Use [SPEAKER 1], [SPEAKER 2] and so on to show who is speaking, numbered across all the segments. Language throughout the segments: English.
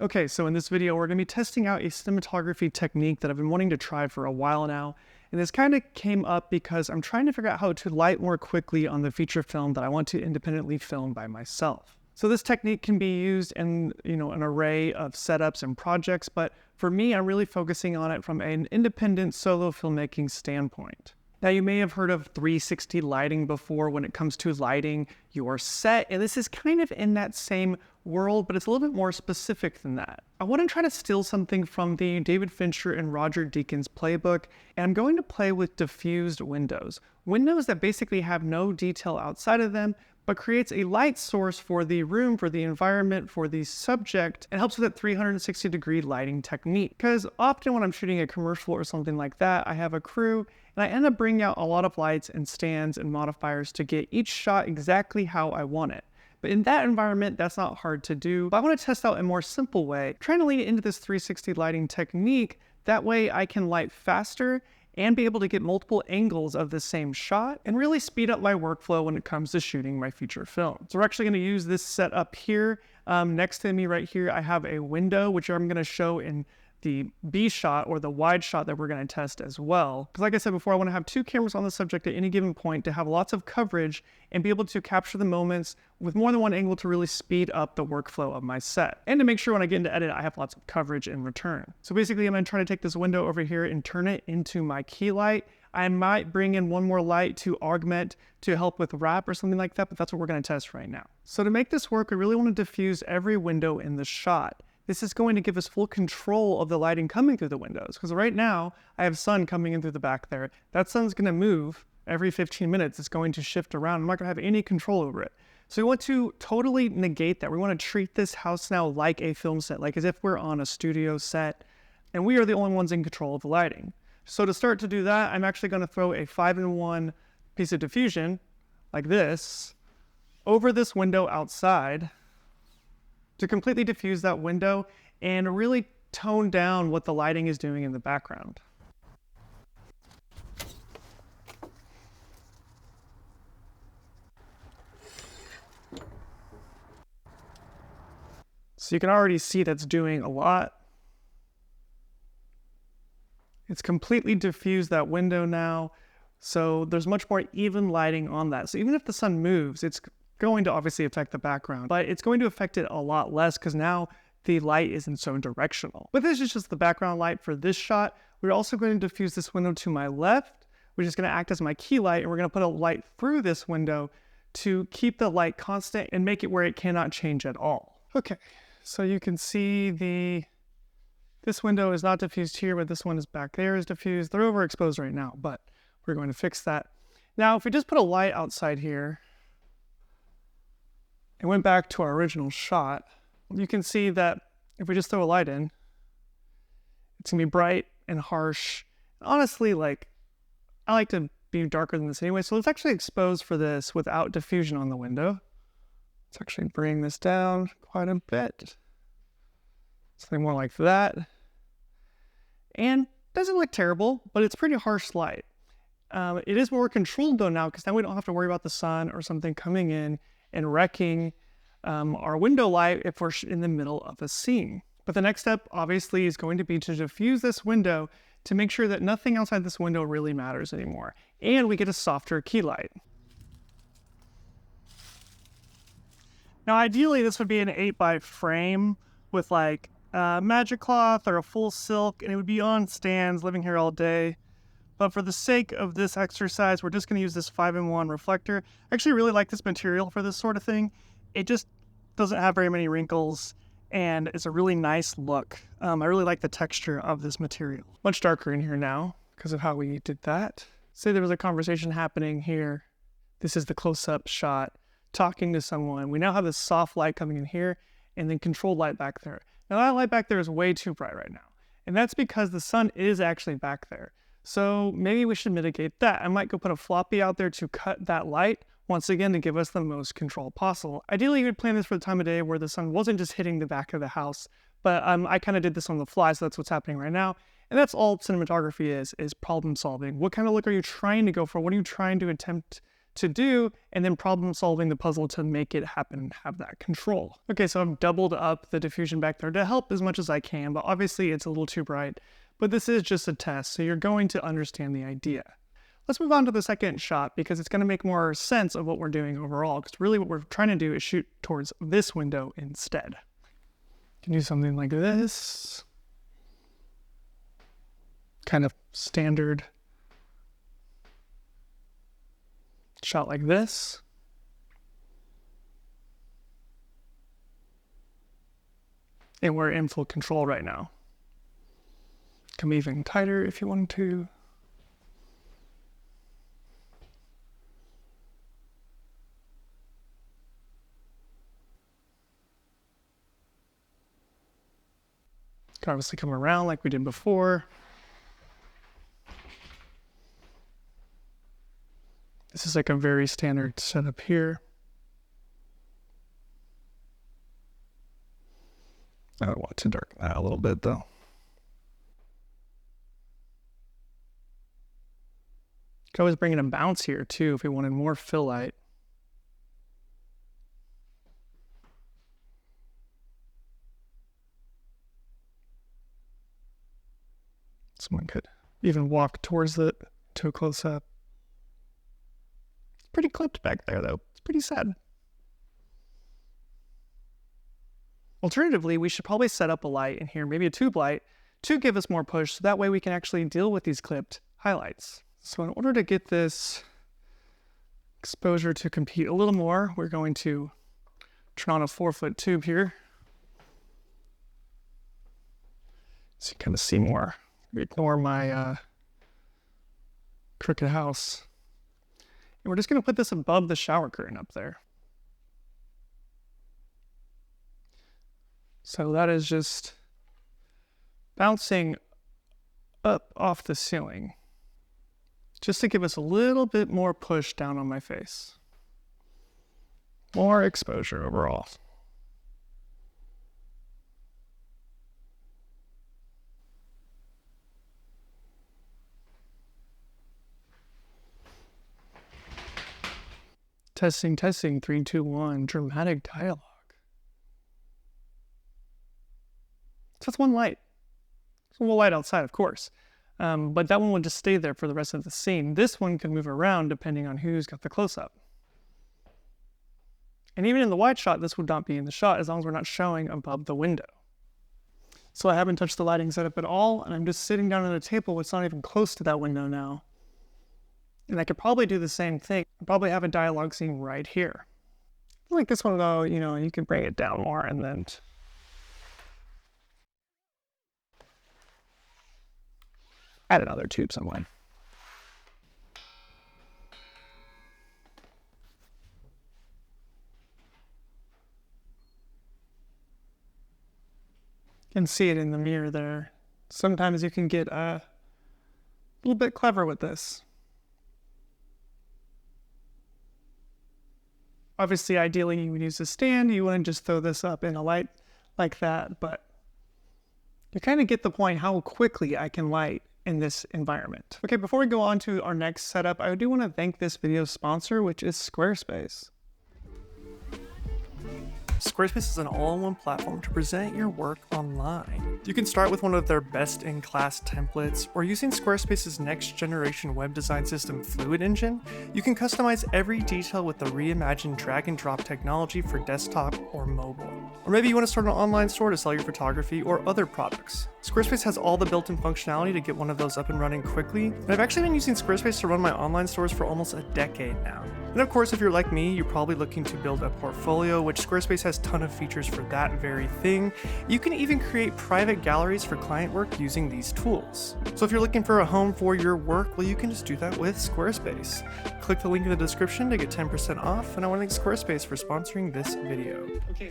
[SPEAKER 1] Okay, so in this video, we're going to be testing out a cinematography technique that I've been wanting to try for a while now. And this kind of came up because I'm trying to figure out how to light more quickly on the feature film that I want to independently film by myself. So this technique can be used in, an array of setups and projects, but for me, I'm really focusing on it from an independent solo filmmaking standpoint. Now, you may have heard of 360 lighting before when it comes to lighting your set, and this is kind of in that same world, but it's a little bit more specific than that. I want to try to steal something from the David Fincher and Roger Deakins playbook, and I'm going to play with diffused windows. Windows that basically have no detail outside of them, but creates a light source for the room, for the environment, for the subject, and helps with that 360-degree lighting technique. Because often when I'm shooting a commercial or something like that, I have a crew, and I end up bringing out a lot of lights and stands and modifiers to get each shot exactly how I want it. But in that environment, that's not hard to do. But I want to test out a more simple way, trying to lean into this 360 lighting technique. That way I can light faster and be able to get multiple angles of the same shot and really speed up my workflow when it comes to shooting my feature film. So we're actually going to use this setup here. Next to me right here, I have a window, which I'm going to show in the B shot or the wide shot that we're going to test as well. Because like I said before, I want to have two cameras on the subject at any given point to have lots of coverage and be able to capture the moments with more than one angle to really speed up the workflow of my set. And to make sure when I get into edit, I have lots of coverage in return. So basically, I'm going to try to take this window over here and turn it into my key light. I might bring in one more light to augment to help with wrap or something like that, but that's what we're going to test right now. So to make this work, we really want to diffuse every window in the shot. This is going to give us full control of the lighting coming through the windows. Because right now, I have sun coming in through the back there. That sun's going to move every 15 minutes. It's going to shift around. I'm not going to have any control over it. So we want to totally negate that. We want to treat this house now like a film set, like as if we're on a studio set, and we are the only ones in control of the lighting. So to start to do that, I'm actually going to throw a 5-in-1 piece of diffusion, like this, over this window outside, to completely diffuse that window and really tone down what the lighting is doing in the background. So you can already see that's doing a lot. It's completely diffused that window now, so there's much more even lighting on that. So even if the sun moves, it's going to obviously affect the background, but it's going to affect it a lot less because now the light isn't so directional. But this is just the background light for this shot. We're also going to diffuse this window to my left, which is going to act as my key light, and we're going to put a light through this window to keep the light constant and make it where it cannot change at all. Okay, so you can see this window is not diffused here, but this one is back there is diffused. They're overexposed right now, but we're going to fix that. Now, if we just put a light outside here, and went back to our original shot, you can see that if we just throw a light in, it's gonna be bright and harsh. Honestly, I like to be darker than this anyway, so let's actually expose for this without diffusion on the window. Let's actually bring this down quite a bit. Something more like that. And doesn't look terrible, but it's pretty harsh light. It is more controlled though now, because now we don't have to worry about the sun or something coming in and wrecking our window light if we're in the middle of a scene. But the next step obviously is going to be to diffuse this window to make sure that nothing outside this window really matters anymore. And we get a softer key light. Now ideally this would be an 8x frame with magic cloth or a full silk, and it would be on stands living here all day. But for the sake of this exercise, we're just going to use this 5-in-1 reflector. I actually really like this material for this sort of thing. It just doesn't have very many wrinkles, and it's a really nice look. I really like the texture of this material. Much darker in here now because of how we did that. Say there was a conversation happening here. This is the close-up shot, talking to someone. We now have this soft light coming in here, and then controlled light back there. Now that light back there is way too bright right now, and that's because the sun is actually back there. So maybe we should mitigate that. I might go put a floppy out there to cut that light, once again, to give us the most control possible. Ideally, you would plan this for the time of day where the sun wasn't just hitting the back of the house, but I kind of did this on the fly, so that's what's happening right now. And that's all cinematography is problem solving. What kind of look are you trying to go for? What are you trying to attempt to do, and then problem solving the puzzle to make it happen and have that control. Okay, so I've doubled up the diffusion back there to help as much as I can, but obviously it's a little too bright. But this is just a test, so you're going to understand the idea. Let's move on to the second shot because it's going to make more sense of what we're doing overall, because really what we're trying to do is shoot towards this window instead. You can do something like this. Kind of standard shot like this. And we're in full control right now. Come even tighter if you want to. Can obviously come around like we did before. This is like a very standard setup here. I would want to darken that a little bit though. Could always bring in a bounce here too if we wanted more fill light. Someone could even walk towards it to a close-up. It's pretty clipped back there though. It's pretty sad. Alternatively, we should probably set up a light in here, maybe a tube light, to give us more push, so that way we can actually deal with these clipped highlights. So in order to get this exposure to compete a little more, we're going to turn on a 4-foot tube here. So you kind of see more. Ignore my crooked house. And we're just going to put this above the shower curtain up there. So that is just bouncing up off the ceiling, just to give us a little bit more push down on my face. More exposure overall. Testing, 3, 2, 1, dramatic dialogue. So that's one light. So we'll light outside, of course. But that one will just stay there for the rest of the scene. This one can move around depending on who's got the close-up. And even in the wide shot, this would not be in the shot as long as we're not showing above the window. So I haven't touched the lighting setup at all, and I'm just sitting down at a table that's not even close to that window now. And I could probably do the same thing. I'd probably have a dialogue scene right here. Like this one though, you can bring it down more and then add another tube somewhere. You can see it in the mirror there. Sometimes you can get a little bit clever with this. Obviously, ideally, you would use a stand. You wouldn't just throw this up in a light like that, but you kind of get the point how quickly I can light in this environment. Okay, before we go on to our next setup, I do want to thank this video's sponsor, which is Squarespace. Squarespace is an all-in-one platform to present your work online. You can start with one of their best-in-class templates, or using Squarespace's next-generation web design system, Fluid Engine, you can customize every detail with the reimagined drag-and-drop technology for desktop or mobile. Or maybe you want to start an online store to sell your photography or other products. Squarespace has all the built-in functionality to get one of those up and running quickly, and I've actually been using Squarespace to run my online stores for almost a decade now. And of course, if you're like me, you're probably looking to build a portfolio, which Squarespace has a ton of features for that very thing. You can even create private galleries for client work using these tools. So if you're looking for a home for your work, well, you can just do that with Squarespace. Click the link in the description to get 10% off, and I want to thank Squarespace for sponsoring this video. Okay,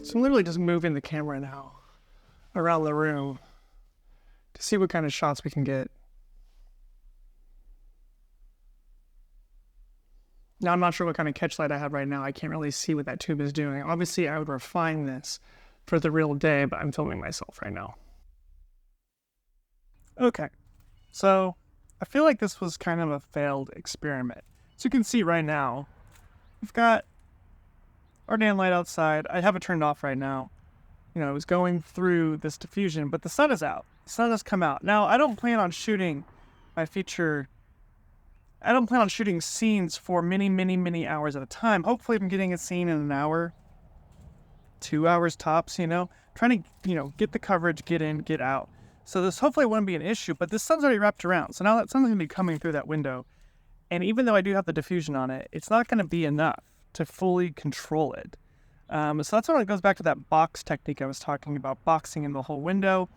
[SPEAKER 1] so I'm literally just moving the camera now around the room to see what kind of shots we can get. Now, I'm not sure what kind of catch light I have right now. I can't really see what that tube is doing. Obviously, I would refine this for the real day, but I'm filming myself right now. Okay, so I feel like this was kind of a failed experiment. So you can see right now, we've got our damn light outside. I have it turned off right now. You know, it was going through this diffusion, but the sun is out. The sun has come out. Now, I don't plan on shooting scenes for many hours at a time. Hopefully I'm getting a scene in an hour, 2 hours tops, trying to, get the coverage, get in, get out. So this hopefully wouldn't be an issue, but this sun's already wrapped around. So now that sun's gonna be coming through that window. And even though I do have the diffusion on it, it's not gonna be enough to fully control it. So that's when it goes back to that box technique I was talking about, boxing in the whole window.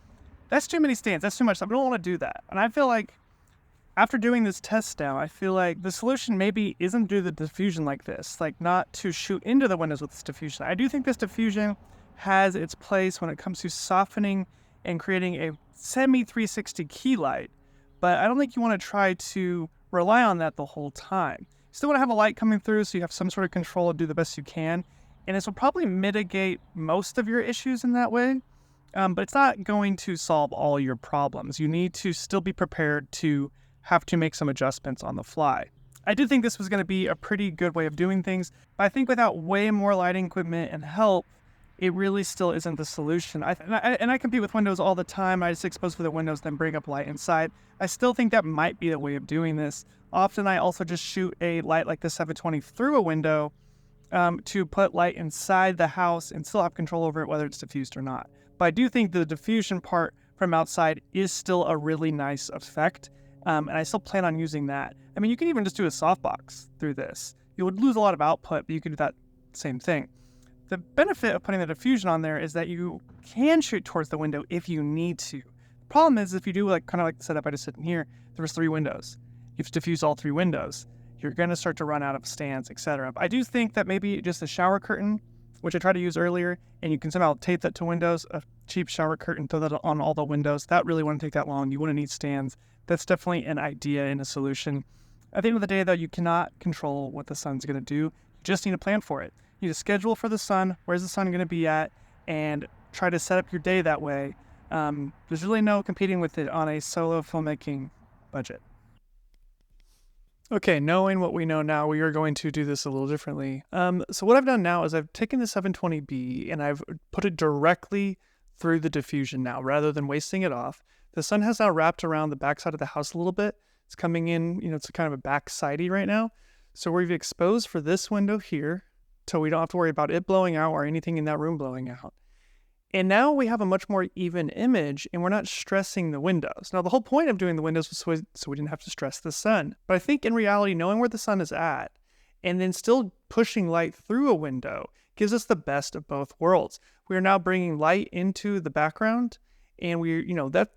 [SPEAKER 1] That's too many stands, that's too much. I don't wanna do that. And I feel like after doing this test now, I feel like the solution maybe isn't to do the diffusion like this, like not to shoot into the windows with this diffusion. I do think this diffusion has its place when it comes to softening and creating a semi-360 key light, but I don't think you want to try to rely on that the whole time. You still want to have a light coming through so you have some sort of control and do the best you can, and this will probably mitigate most of your issues in that way, but it's not going to solve all your problems. You need to still be prepared to have to make some adjustments on the fly. I did think this was going to be a pretty good way of doing things, but I think without way more lighting equipment and help, it really still isn't the solution. I compete with windows all the time. I just expose for the windows, then bring up light inside. I still think that might be the way of doing this. Often I also just shoot a light like the 720 through a window to put light inside the house and still have control over it, whether it's diffused or not. But I do think the diffusion part from outside is still a really nice effect. And I still plan on using that. I mean, you can even just do a softbox through this. You would lose a lot of output, but you could do that same thing. The benefit of putting the diffusion on there is that you can shoot towards the window if you need to. The problem is if you do kind of like the setup I just did in here, there was 3 windows. You have to diffuse all 3 windows. You're going to start to run out of stands, etc. But I do think that maybe just a shower curtain, which I tried to use earlier, and you can somehow tape that to windows, a cheap shower curtain, throw that on all the windows. That really wouldn't take that long. You wouldn't need stands. That's definitely an idea and a solution. At the end of the day, though, you cannot control what the sun's going to do. You just need to plan for it. You need to schedule for the sun, where's the sun going to be at, and try to set up your day that way. There's really no competing with it on a solo filmmaking budget. Okay, knowing what we know now, we are going to do this a little differently. So what I've done now is I've taken the 720B and I've put it directly through the diffusion now, rather than wasting it off. The sun has now wrapped around the backside of the house a little bit. It's coming in, it's kind of a backsidey right now. So we've exposed for this window here, so we don't have to worry about it blowing out or anything in that room blowing out. And now we have a much more even image and we're not stressing the windows. Now the whole point of doing the windows was so we didn't have to stress the sun. But I think in reality, knowing where the sun is at and then still pushing light through a window gives us the best of both worlds. We are now bringing light into the background and that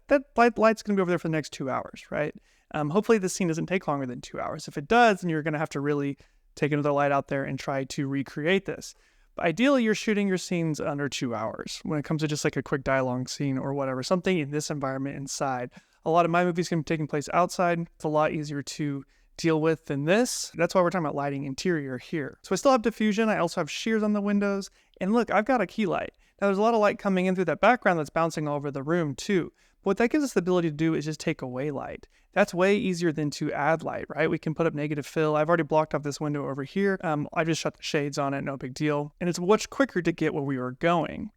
[SPEAKER 1] light's going to be over there for the next 2 hours, right? Hopefully this scene doesn't take longer than 2 hours. If it does, then you're going to have to really take another light out there and try to recreate this. But ideally, you're shooting your scenes under 2 hours when it comes to just like a quick dialogue scene or whatever, something in this environment inside. A lot of my movies can be taking place outside. It's a lot easier to deal with than this. That's why we're talking about lighting interior here. So I still have diffusion. I also have shears on the windows. And look, I've got a key light. Now there's a lot of light coming in through that background that's bouncing all over the room too. But what that gives us the ability to do is just take away light. That's way easier than to add light, right? We can put up negative fill. I've already blocked off this window over here. I just shut the shades on it, no big deal. And it's much quicker to get where we were going.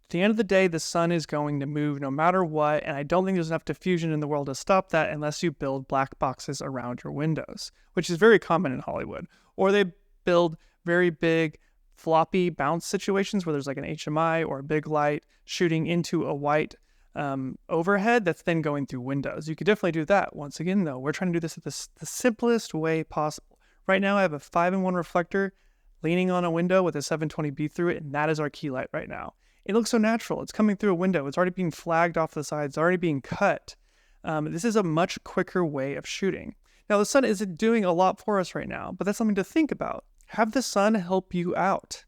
[SPEAKER 1] At the end of the day, the sun is going to move no matter what, and I don't think there's enough diffusion in the world to stop that unless you build black boxes around your windows, which is very common in Hollywood. Or they build very big floppy bounce situations where there's like an HMI or a big light shooting into a white overhead that's then going through windows. You could definitely do that. Once again, though, we're trying to do this at the simplest way possible. Right now, I have a 5-in-1 reflector leaning on a window with a 720B through it, and that is our key light right now. It looks so natural. It's coming through a window. It's already being flagged off the sides. It's already being cut. This is a much quicker way of shooting. Now, the sun isn't doing a lot for us right now, but that's something to think about. Have the sun help you out.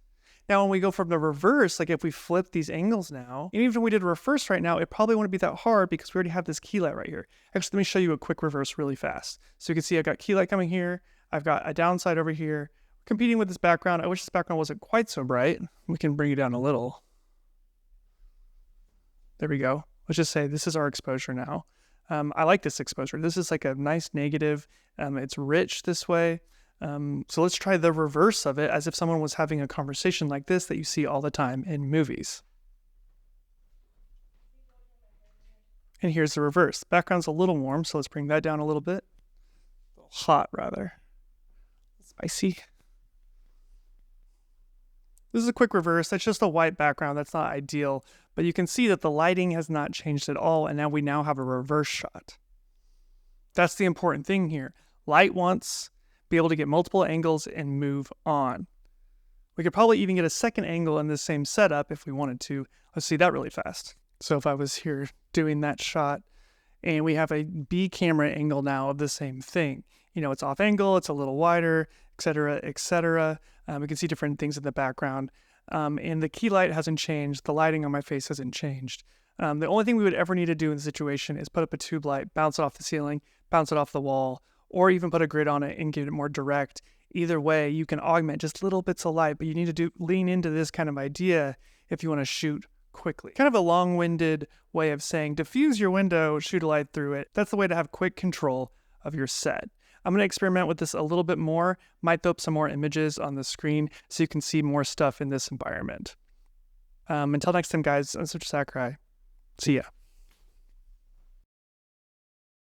[SPEAKER 1] Now, when we go from the reverse, like if we flip these angles now, and even if we did reverse right now, it probably wouldn't be that hard because we already have this key light right here. Actually, let me show you a quick reverse really fast. So you can see I've got key light coming here. I've got a downside over here. Competing with this background. I wish this background wasn't quite so bright. We can bring it down a little. There we go. Let's just say this is our exposure now. I like this exposure. This is like a nice negative. It's rich this way. So let's try the reverse of it, as if someone was having a conversation like this that you see all the time in movies. And here's the reverse. The background's a little warm, so let's bring that down a little bit. Hot, rather. Spicy. This is a quick reverse. That's just a white background. That's not ideal, but you can see that the lighting has not changed at all, and now we have a reverse shot. That's the important thing here. Light once, be able to get multiple angles and move on. We could probably even get a second angle in this same setup if we wanted to. Let's see that really fast. So if I was here doing that shot, and we have a B camera angle now of the same thing. It's off angle, it's a little wider, etc., etc. We can see different things in the background. And the key light hasn't changed. The lighting on my face hasn't changed. The only thing we would ever need to do in the situation is put up a tube light, bounce it off the ceiling, bounce it off the wall, or even put a grid on it and get it more direct. Either way, you can augment just little bits of light, but you need to lean into this kind of idea if you want to shoot quickly. Kind of a long-winded way of saying diffuse your window, shoot a light through it. That's the way to have quick control of your set. I'm going to experiment with this a little bit more, might throw up some more images on the screen so you can see more stuff in this environment. Until next time, guys, I'm Mr. Sakurai. See ya.